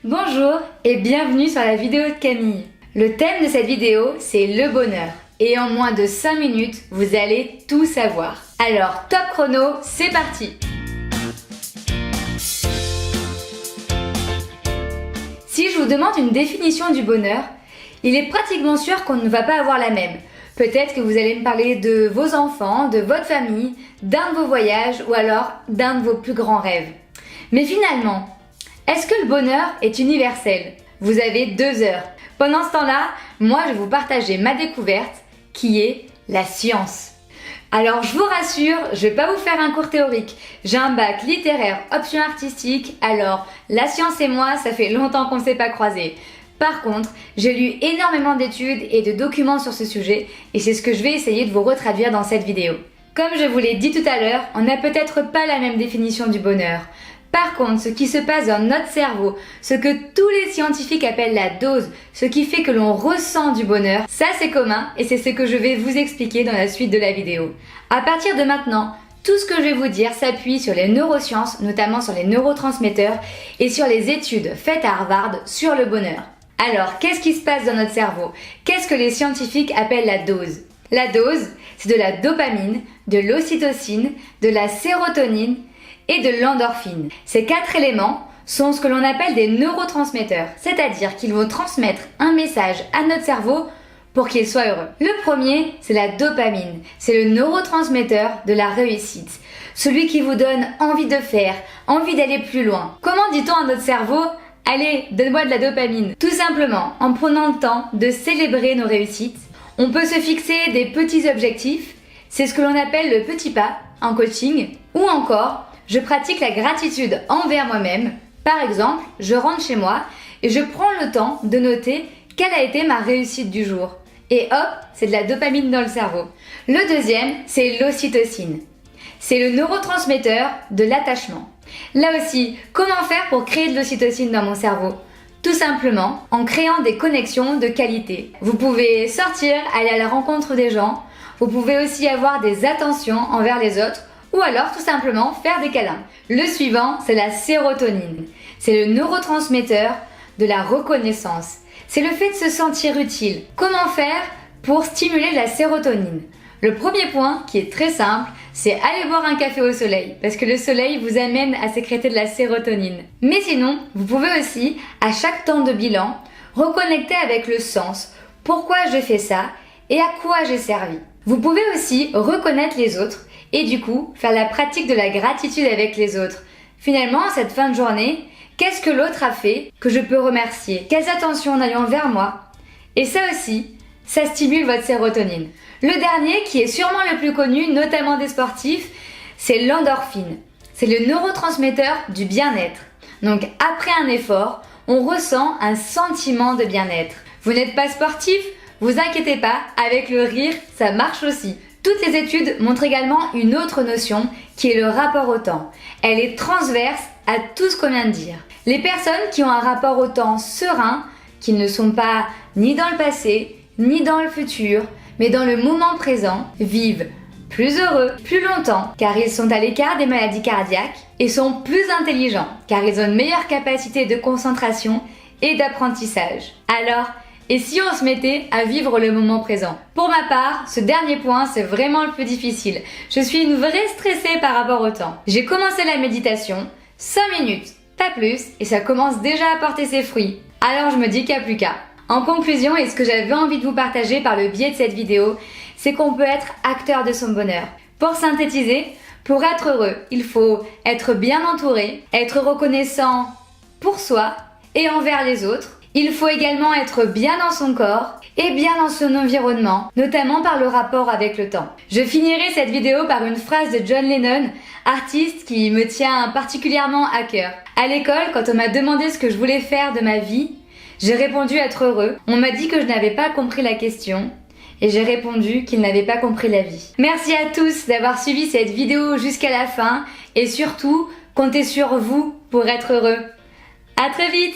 Bonjour et bienvenue sur la vidéo de Camille. Le thème de cette vidéo, c'est le bonheur. Et en moins de 5 minutes, vous allez tout savoir. Alors, top chrono, c'est parti! Si je vous demande une définition du bonheur, il est pratiquement sûr qu'on ne va pas avoir la même. Peut-être que vous allez me parler de vos enfants, de votre famille, d'un de vos voyages ou alors d'un de vos plus grands rêves. Mais finalement, est-ce que le bonheur est universel? Vous avez 2 heures. Pendant ce temps-là, moi je vais vous partager ma découverte qui est la science. Alors je vous rassure, je vais pas vous faire un cours théorique. J'ai un bac littéraire, option artistique, alors la science et moi, ça fait longtemps qu'on ne s'est pas croisés. Par contre, j'ai lu énormément d'études et de documents sur ce sujet et c'est ce que je vais essayer de vous retraduire dans cette vidéo. Comme je vous l'ai dit tout à l'heure, on n'a peut-être pas la même définition du bonheur. Par contre, ce qui se passe dans notre cerveau, ce que tous les scientifiques appellent la dose, ce qui fait que l'on ressent du bonheur, ça c'est commun et c'est ce que je vais vous expliquer dans la suite de la vidéo. À partir de maintenant, tout ce que je vais vous dire s'appuie sur les neurosciences, notamment sur les neurotransmetteurs et sur les études faites à Harvard sur le bonheur. Alors, qu'est-ce qui se passe dans notre cerveau? Qu'est-ce que les scientifiques appellent la dose? La dose, c'est de la dopamine, de l'ocytocine, de la sérotonine et de l'endorphine. Ces 4 éléments sont ce que l'on appelle des neurotransmetteurs, c'est-à-dire qu'ils vont transmettre un message à notre cerveau pour qu'il soit heureux. Le premier, c'est la dopamine. C'est le neurotransmetteur de la réussite. Celui qui vous donne envie de faire, envie d'aller plus loin. Comment dit-on à notre cerveau? Allez, donne-moi de la dopamine. Tout simplement, en prenant le temps de célébrer nos réussites. On peut se fixer des petits objectifs. C'est ce que l'on appelle le petit pas en coaching. Ou encore, je pratique la gratitude envers moi-même. Par exemple, je rentre chez moi et je prends le temps de noter quelle a été ma réussite du jour. Et hop, c'est de la dopamine dans le cerveau. Le deuxième, c'est l'ocytocine. C'est le neurotransmetteur de l'attachement. Là aussi, comment faire pour créer de l'ocytocine dans mon cerveau? Tout simplement en créant des connexions de qualité. Vous pouvez sortir, aller à la rencontre des gens. Vous pouvez aussi avoir des attentions envers les autres. Ou alors tout simplement faire des câlins. Le suivant, c'est la sérotonine. C'est le neurotransmetteur de la reconnaissance. C'est le fait de se sentir utile. Comment faire pour stimuler la sérotonine? Le premier point, qui est très simple, c'est aller boire un café au soleil, parce que le soleil vous amène à sécréter de la sérotonine. Mais sinon, vous pouvez aussi, à chaque temps de bilan, reconnecter avec le sens. Pourquoi je fais ça et à quoi j'ai servi? Vous pouvez aussi reconnaître les autres et du coup, faire la pratique de la gratitude avec les autres. Finalement, à cette fin de journée, qu'est-ce que l'autre a fait que je peux remercier? Quelles attentions en ayant vers moi? Et ça aussi, ça stimule votre sérotonine. Le dernier, qui est sûrement le plus connu, notamment des sportifs, c'est l'endorphine. C'est le neurotransmetteur du bien-être. Donc, après un effort, on ressent un sentiment de bien-être. Vous n'êtes pas sportif? Vous inquiétez pas, avec le rire, ça marche aussi. Toutes les études montrent également une autre notion qui est le rapport au temps. Elle est transverse à tout ce qu'on vient de dire. Les personnes qui ont un rapport au temps serein, qui ne sont pas ni dans le passé, ni dans le futur, mais dans le moment présent, vivent plus heureux, plus longtemps, car ils sont à l'écart des maladies cardiaques et sont plus intelligents, car ils ont une meilleure capacité de concentration et d'apprentissage. Alors, et si on se mettait à vivre le moment présent? Pour ma part, ce dernier point, c'est vraiment le plus difficile. Je suis une vraie stressée par rapport au temps. J'ai commencé la méditation, 5 minutes, pas plus, et ça commence déjà à porter ses fruits. Alors je me dis qu'il n'y a plus qu'à. En conclusion, et ce que j'avais envie de vous partager par le biais de cette vidéo, c'est qu'on peut être acteur de son bonheur. Pour synthétiser, pour être heureux, il faut être bien entouré, être reconnaissant pour soi et envers les autres. Il faut également être bien dans son corps et bien dans son environnement, notamment par le rapport avec le temps. Je finirai cette vidéo par une phrase de John Lennon, artiste qui me tient particulièrement à cœur. À l'école, quand on m'a demandé ce que je voulais faire de ma vie, j'ai répondu être heureux. On m'a dit que je n'avais pas compris la question et j'ai répondu qu'il n'avait pas compris la vie. Merci à tous d'avoir suivi cette vidéo jusqu'à la fin et surtout, comptez sur vous pour être heureux. À très vite!